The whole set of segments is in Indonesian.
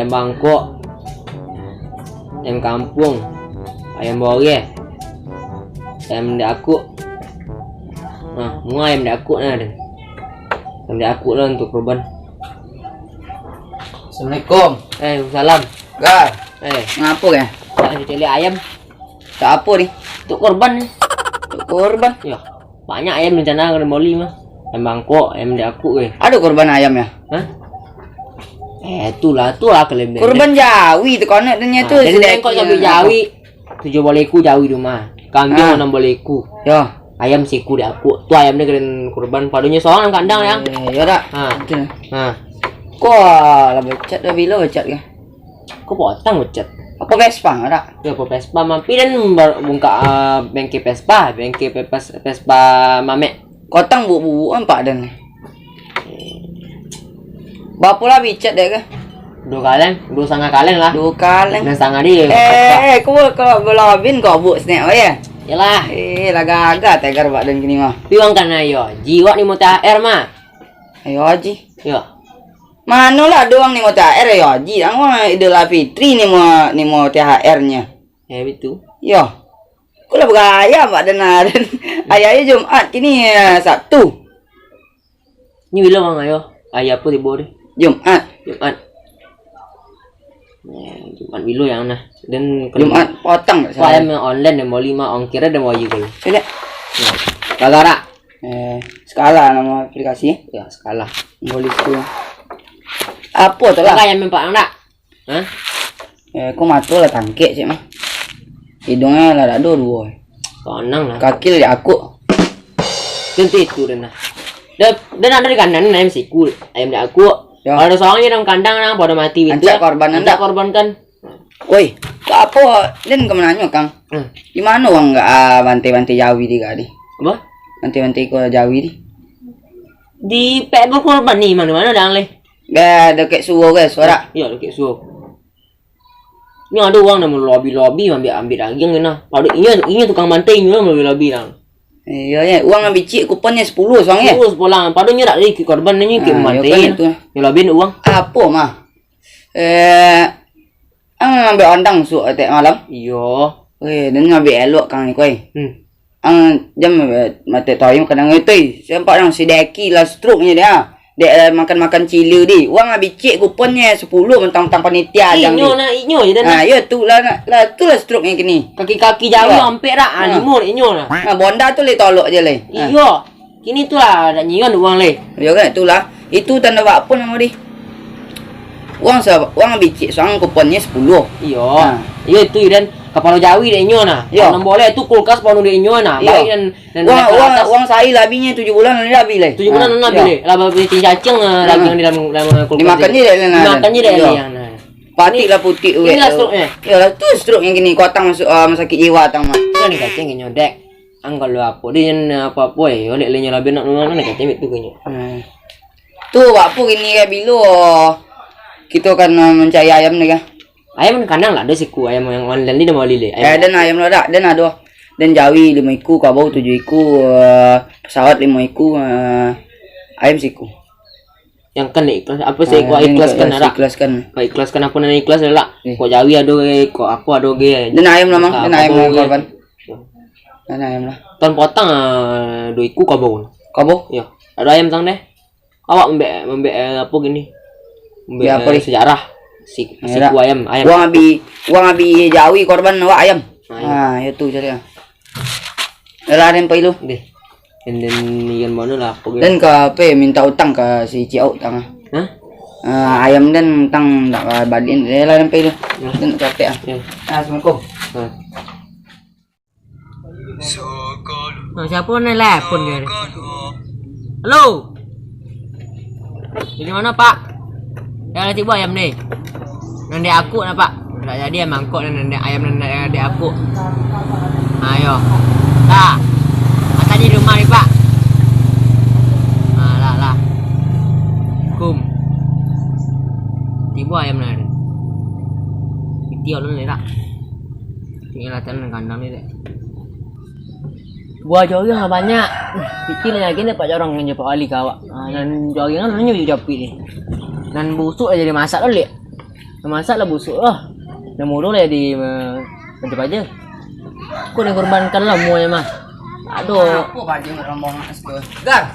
ayam Bangkok, ayam kampung, ayam bore, ayam aku. Nah, semua ayam aku nah ada. Ayam aku lah untuk korban. Assalamualaikum. Salam. Gar. Ngapa ya? Tak celi ayam. Tak apa nih? Untuk korban nih. Untuk korban? Ya. Banyak ayam rencana kena boli mah. Ayam Bangkok, ayam aku Ada korban ayam ya? Hah? Itulah kelebihan. Korban Jawi itu konek dan itu sudah kok sampai Jawi. 7 boleku Jawi rumah. Kambing 6 boleku. Yo. Ayam siku di aku. Tuh ayamnya keren korban padunya soalnya kandang yang. Ya dah. Kok lah becet dah bila becet ke? Kok potong becet? Apa Vespa ada? Ya apa Vespa mampir dan buka bengkel Vespa Mamek. Kotang bu empat dan. Berapa lah becet deh ke? 2 kaleng, 2,5 kaleng lah. 2 kaleng. 2,5 dia. Kau kalau belabin kau buat snack ya? Yalah. Lah gagah tegar buat dan gini mah. Piwang kan ayo, jiwa ni mau THR mah. Ayo Haji. Yo. Mana lah doang nih mau THR ya Haji. Angwa Idul Fitri nih mau THR-nya. Itu. Yo. Kau lah bergaya Pak dan ayahnya Jumat kini Sabtu. Ini bila bang ayo. Ayah apa tiba deh. Jumat. Jumat bilo yang nah. Dan Jumat potong tak saya yang online dan mau 5 ongkirnya dan mau juga. Sudah. Skala. Skala nama aplikasi. Ya, Skala. Boleh tu. Apa tu lah? Yang mempak nak. Hah? Kau matu lah tangkek sih mah. Hidungnya lah ada 2. Konang lah. Kaki lah aku. Tentu itu dan nah. Dan ada di kandang ayam sikul, ayam di aku. Kalau ada soalnya dalam kandang nang pada mati itu. Ancak korban kan. Woi, apa? Dan kemana nyo Kang? Di mana uang enggak bantai Jawi di kali? Apa? Bantai ko Jawi di. Di pebel korban nih mana dang leh. Dekat suwo guys, suara. Iya, dekat suwo. Ini ada uang nama lobby ambil daging nah. Pada ini tukang bantai ni lobby dang. Iya, uang ambil cik kuponnya 10 soalnya. 10 pulang. Padahal tak ada korban ni ke mantai. Ya lebih uang. Apa mah? Ambil ondang su atek malam. Iya. Dan ambil elok Kang ni koi. Jam mate toyim kadang itu. Sempat orang sideki lah stroke-nya dia. Dek makan cili di. Uang ambil cik kuponnya 10 mentang-mentang panitia jang. Inyo je dah. Ya tu lah stroke-nya kini. Kaki Jawi hampir dah. Limo inyo lah. Bonda tu le tolok je le. Iya. Kini tu lah nak nyian uang le. Ya kan itulah. Itu tanda apa nama di. Uang ambil cik soang kuponnya 10. Iya. Iya itu dan kepala Jawi dek inyo nah. Kalau boleh tu kulkas penuh dek inyo nah. Baik dan uang saya labinya 7 bulan labi le. 7 bulan labi le. Lah beli cacing lagi yang di dalam kulkas. Dimakannya dek le. Dimakannya dek le yang nah. Patik lah putih we. Inilah stroke-nya. Ya lah tu stroke yang gini kotang masuk sakit jiwa tang mah. Kan ni cacing inyo dek. Angkal lu apa dia apa-apa oleh le labi nak nang cacing itu inyo. Tu apa gini kayak bilo. Kita kan mencari ayam nih kan. Ayam kandang lah ada siku ayam yang online ni dah mau lile. Dan ayam lo dak dan ada. Dan Jawi 5 iku, kabau 7 iku, pesawat 5 iku, ayam siku. Yang kan ikhlas apa sih kau ikhlaskan ada? Ikhlaskan. Kau ikhlaskan apa nana ikhlas lah. Kau Jawi ada kau apa ada ge. Dan ayam lah mang, dan ayam lah korban. Dan ayam lah. Ton potong 2 iku kabau. Kabau? Ya. Ada ayam sang deh. Awak membek apa gini? Apa sejarah siku ayam. Uang abi Jawi korban awak ayam. Itu jadi. Lah ada yang deh. Dan yang mana lah apa dan ke minta utang ke si Ciau utang. Ayam dan utang nak balikin lah yang pelu. Dan capek Assalamualaikum. Siapa ni telepon dia? Halo. Di mana Pak? Dah tiba ayam ni. Nanti aku nak Pak. Tak jadi mangkok dan nanti ayam nanti aku. Ayo. Dah. Tadi di rumah ni Pak. Lah. Kum. Tiba ayam nanti. Video lu ni tak. Tinggal latihan kandang ni dek. Gua jogging lah banyak. Kecil lagi ni Pak jorong yang Pak Ali kawak. Dan jogging kan hanya jadi japi ni. Dan busuk aja dimasak dulu. Masak lah busuk lah. Dah murah lah di macam aja. Kau dah korbankan lah semuanya mah. Aduh. Apa baju rombong sekolah? Gar.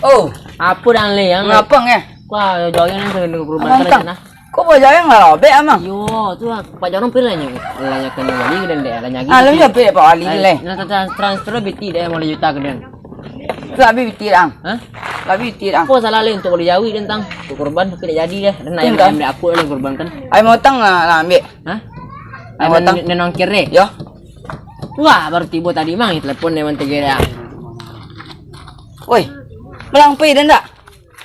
Oh, Apa dah le yang ngapa nge? Wah, jangan yang kena korbankan lah sana. Kok baju yang lah robek amang? Yo, tu lah Pak Jarong pilih lah nyak kena wali dan dia lah nyagi. Ah, lebih apa Pak Ali le? Nah, transfer BT dia mau juta ke dia. Tu abi bitir ang. Hah? Abi bitir ang. Apa salah le untuk boleh jawi tentang korban tapi tidak jadi dah. Dan ayam aku yang korbankan. Ai motong lah ambil. Hah? Ai Ayam motong. nongkir deh. Yo. Wah, baru tiba tadi mang telepon memang tegera. Woi. Belang pi dan tak?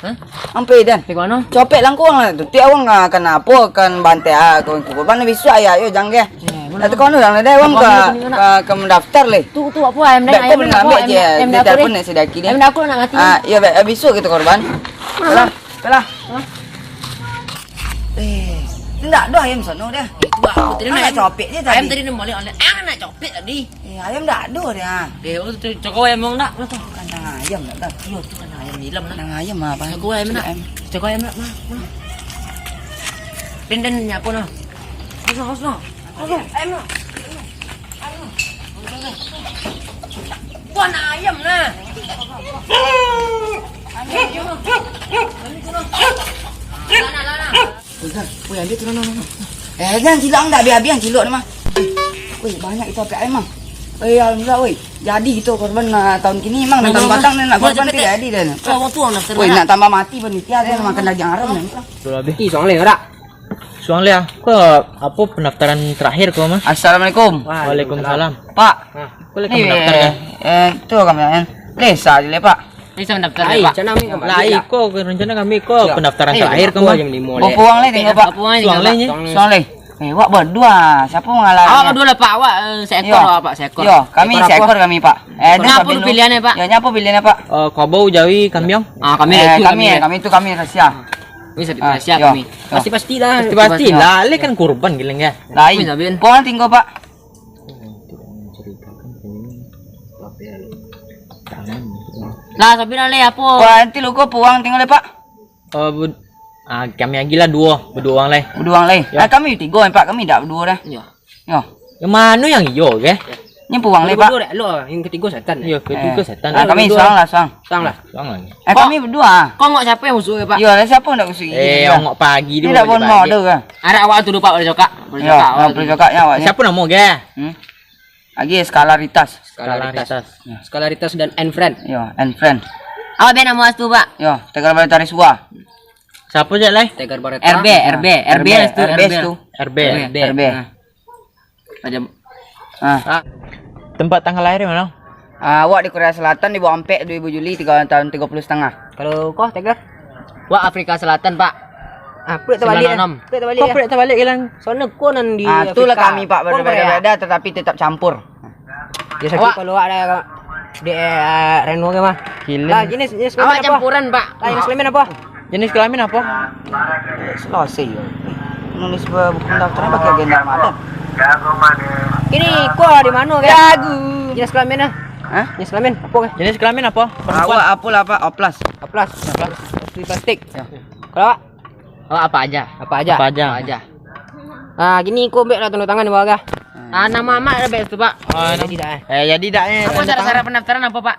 Hah? Ampe dan. Di mana? Copet lang ko lah tu. Ti awang kenapa kan bantai aku korban bisu ayah yo jang ke. Atau kau orang ada awang ke mendaftar le. Tu apa ayam dah Ayam ambil je. Dia telefon nak sedaki dia. Ayam dah aku nak mati. Ah, ya bisu kita korban. Kalah. Tidak doh ayam sono dia. Itu aku tadi Nak copet je tadi. Ayam tadi nak balik oleh. Nak copet tadi. Ayam dak doh dia. Dia tu cokok ayam mong nak. Kandang ayam dak. Yo tu kan ayam nilam nak. Kandang ayam apa? Cokok ayam nak. Cokok ayam nak. Pindan nyak kono. Kosong. Ayam nak. Bukan ayam nah. Woi, ambil tu no. Jangan cilok enggak biar cilok mah. Woi, banyak itu pakai ayam. Alhamdulillah woi. Jadi gitu korban tahun kini emang tahun batang nak korban tidak jadi dan. Kau tu nak Woi, nak tambah mati panitia dia makan daging haram dan. Belum habis. soalnya ora. Soalnya kok apa pendaftaran terakhir kau mah? Assalamualaikum. Waalaikumsalam. Pak. Boleh kamu daftar kan? Tu kami Lesa je le Pak. Bisa mendaftar Pak. Lai kok rencana kami kok pendaftaran terakhir kau mah. Puang le tengok Pak. Soalnya nya. Wak berdua. Siapa mengalah? Awak berdua lah Pak. Awak seekor Pak, seekor. Yo, kami seekor kami Pak. Kenapa tu pilihannya Pak? Ya nyapa pilihannya Pak? Kobau Jawi Kambyong. Kami itu kami rahasia. Bisa rahasia kami. Pastilah. Pastilah, le kan kurban gileng ya. Lain. Puang tinggal Pak. Lah sabiran le apa? Wah, nanti lu kok puang tinggal le Pak. Kami yang gila berdua orang le. Berdua le. Kami tiga Pak, kami tak berdua dah. Ya. Yo. Yang mana yang iyo ke? Ni puang le Pak. Berdua lo, yang ketiga setan. Iya, ketiga setan. Kami sang lah. Sang lah. Jangan. Kami berdua. Kau ngok siapa yang musuh ke Pak? Yo, siapa nak kusik? Ongok pagi Dia tak pun mau dah ke? Ada awak tu Pak boleh cakap. Boleh Yo, cakap. boleh cakapnya awak. Siapa nama ke? Lagi skalaritas. Skalaritas dan and friend. Yo, and friend. Awak ben nama tu Pak. Yo, tegal balik tarik suah. Siapa je le? Tegar Barat. RB tu. RB. RB. Macam Tempat tanggal lahir mana? Awak di Korea Selatan di bawah Ampek 2000 Juli 3 tahun 30,5. kalau kau Tegar? Wah Afrika Selatan Pak. Pulak terbalik. Pulak terbalik hilang. Soalnya kau nan di Itulah kami Pak berbeda-beda tetapi tetap campur. Ya sakit kalau ada di Reno ke mah. Lah jenis awak campuran Pak. Lah jenis kelamin apa? Jenis kelamin apa? Selesai. Nulis buku daftarnya pakai agenda Ramadan. Ini kau di mana kan? Jago. Jenis kelamin ah? Hah? Jenis kelamin apa ke? Jenis kelamin apa? Awak apalah Pak? Oplas. Aplas. Plastik. Kalau awak apa aja? Apa aja. Gini kau ambil lah tanda tangan di bawah kah? Nama mak ada best tu Pak. Jadi dah. Jadi dah. Apa syarat pendaftaran apa Pak?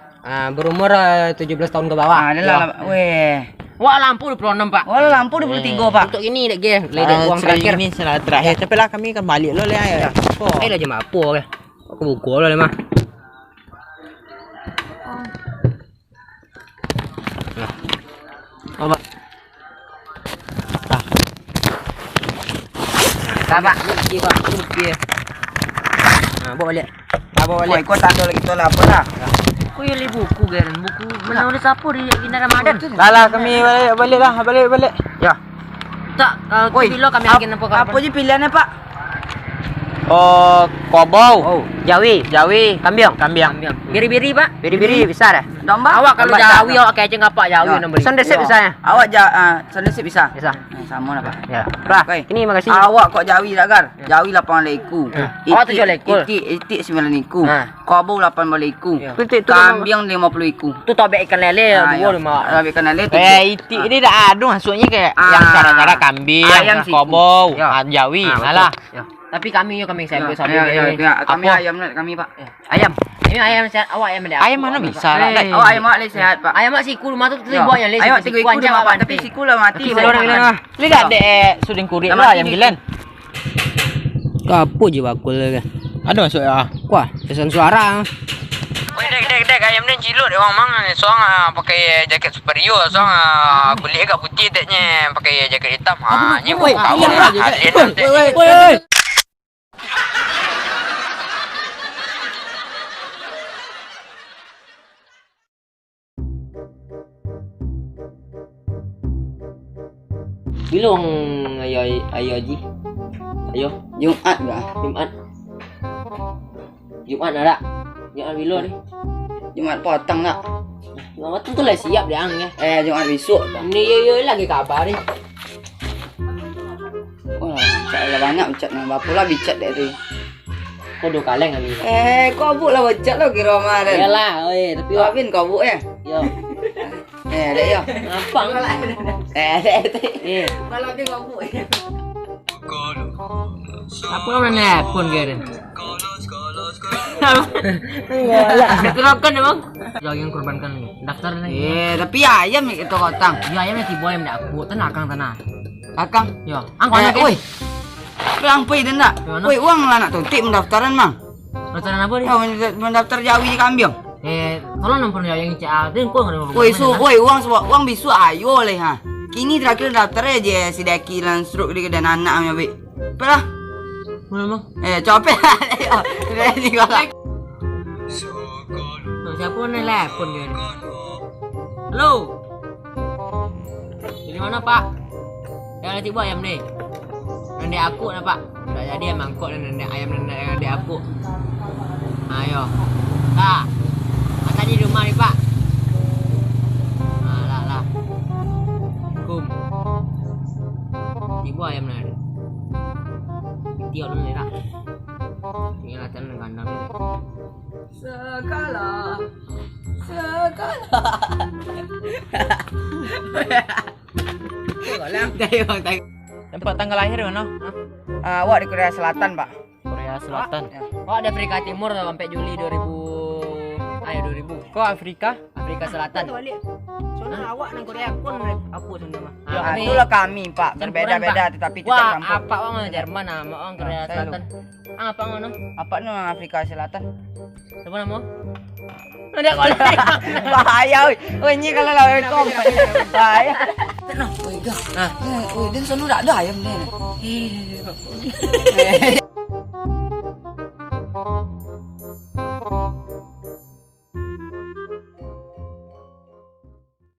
Berumur 17 tahun ke bawah. Adalah weh. Wah lampu 26 Pak. Wah lampu 23 Pak. Untuk ini dah ge, ledek uang terakhir. Ini salah terakhir. Tapi lah kami kan balik lo le ya. Lah jam apa ke? Aku buku lo le mah. Apa? Pak. Bukti Pak, bukti. Bawa balik. Woi, kau tanda lagi tu lah apa lah? Kau yang buku kan? Buku menulis apa di Agenda Ramadan? Lah kami balik. Ya. Tak, kalau bila kami bikin apa? Apa je pilihannya Pak? Oh, kobau. Oh, Jawi. Jawi. Kambing. Kambing. Biri-biri, Pak. Biri-biri bisa dah. Domba. Awak kalau Domba Jawi tak. awak kayak cengkapak Jawi Ya. nombor. Sendesip bisa ya? Awak sendesip bisa. Bisa. Sama lah pak. Ya. Bah, Okey. ini makasih. Awak kok Jawi tak gar? Jawi 8 liku. Awak 7 liku. Itik 9 liku. Ha. Kobau 8 liku. Ya. Kambing 50 liku. Tu tobek ikan lele dua lima. Lebih kenal itu. Itik ini dah aduh maksudnya kayak yang cara-cara kambing, Ayam sih. kobau, Ya. Jawi. Ah, betul. Alah. Ya. Tapi kami saya Ya, sambil kami Apa? ayam kami pak. ayam. Ini ayam sehat awak ayam ada. Ayam mana bisa lah. Eh. Oh ayam awak sehat pak. Ayam mak siku rumah tu Ya. buat yang lele. Ayam tiga ekor dah pak. Tapi siku lah mati. Tapi orang bilang, Ini dah dek suding kurit lah ayam bilen. Kapu je bakul kan. Ada masuk ya. Wah, pesan suara. Woi dek ayam ni cilut dia orang mang ni soang pakai jaket superior soang kulit agak putih deknya pakai jaket hitam ni Woi, tahu iya, lah iya. dia nanti. Woi. Bilong ayo Ji. Ayo, Jumat dah. Jumat. Jumat ada. Jumat bilo ni. Jumat potong tak? Jumat tu lah siap dia ang ya. Jumat besok tak? Ni yo lagi kabar ni. Oh, cat lah banyak cat ni. Berapa lah bicat dek tu? Kau dua kaleng kami. Kau buk lah bicat lah kira kemarin. Yalah, oi, tapi Kau Bin kau buk ya? yo. Dek ya. Apa lah? Dek. Eh, Kalau dia kau buk ya. apa orang nelpon ke dia? Kerokan emang. Jangan korbankan daftar ni. Tapi ayam ni kita kotang. Ya, ayam nanti boy nak aku tenang kang tanah. Akang. Yo, ang kau nak Woi. Pelang pay dah nak. Mana? Woi, uang lah nak tuntip mendaftaran mang. Daftaran apa ni? Kau mendaftar Jawi di kambing. Tolong nombor yang cak. Dia kau nggak Woi, woi uang sebab uang bisu ayo leh ha. Kini terakhir daftar aja si Deki lan stroke dia dan anak amnya be. Pelah. Mana bang? Copet. Ready kau. Siapa ni telepon dia? Halo. Di mana Pak? Yang nanti buat ayam ni. Nenek aku nak Pak. Dah jadi ayam mangkuk dan nenek ayam nenek aku. Ayo. Pak. Mata di rumah ni Pak. Lah. Kum. Ibu ayam ni. Dia dulu ni lah. Tinggal latihan dengan kandang ni. Sekala. Tempat tanggal lahir mana? Awak di Korea Selatan, Pak. Korea Selatan. Oh, ada Afrika Timur sampai Juli 2000. Ayo 2000. Kok Afrika? Afrika Selatan. Soalnya awak nang Korea pun aku sana mah. Itulah kami, Pak. Berbeda-beda tetapi tetap Wah, campur. apa orang Jerman sama orang Korea Saya Selatan. Apa ngono? Apa nu Afrika Selatan? Siapa nama? Ada kalau. Bahaya, oi. Ini kalau lawan kong. Bahaya. Nah, Oi, dan sono tak ada ayam ni.